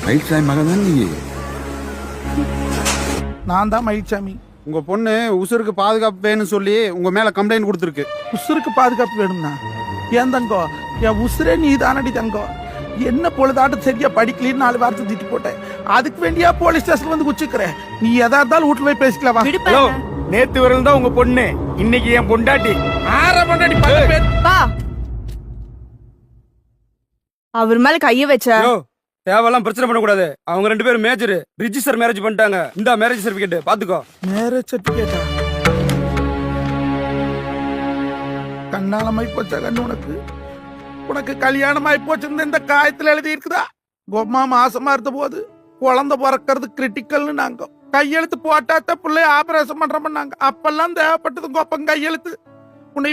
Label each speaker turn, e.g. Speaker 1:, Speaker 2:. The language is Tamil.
Speaker 1: மயில்சாமி மகன் தான் நீ.
Speaker 2: நான் தான் மயில்சாமி.
Speaker 3: உங்க பொண்ணு உசுருக்கு பாதுகாப்பு வேணும்னு சொல்லி உங்க மேல கம்ப்ளைண்ட் கொடுத்துருக்கு.
Speaker 2: உசுருக்கு பாதுகாப்பு வேணும்னா ஏன் தங்கோ, என் உசுரே நீ தானடி தங்கோ. என்ன பொழுதாட்டம் சரியா படிக்கலன்னு 4 வாரத்தை திட்டி போட்டேன். அதுக்கு வேண்டியா போலீஸ் ஸ்டேஷன் வந்து குச்சிக்கிறேன். நீ எதா இருந்தாலும் வீட்டுல போய் பேசிக்கலாம் வா.
Speaker 4: ஹலோ, நேத்து வரல தான் உங்க பொண்ணு, இன்னைக்கு என் பொண்டாட்டி.
Speaker 2: பொண்டாட்டி பல பேர்.
Speaker 5: பா, அவர் மேல கைய வச்ச
Speaker 4: தேவையெல்லாம் பிரச்சனை பண்ணக்கூடாது. அவங்க 2 பேரும் மேஜர் ரிஜிஸ்டர் மேரேஜ் பண்ணிட்டாங்க. இந்த மேரேஜ் சர்டிபிகேட் பாத்துக்கோ.
Speaker 2: மேரேஜ் சர்டிபிகேட்டா? கண்ணாலமாய் போச்சா கண்ணு உனக்கு? உனக்கு கல்யாணமாய் போச்சிருந்த இந்த காயத்துல எழுதி இருக்குதா? கொம்மா மாசமா இருந்த போது குழந்தை பிறக்கிறது கிரிட்டிக்கல்னு நாங்க கையெழுத்து போட்டாத்த பிள்ளைய ஆபரேஷன் பண்றோம்னாங்க. அப்பெல்லாம் தேவைப்பட்டது கொப்பம் கையெழுத்து.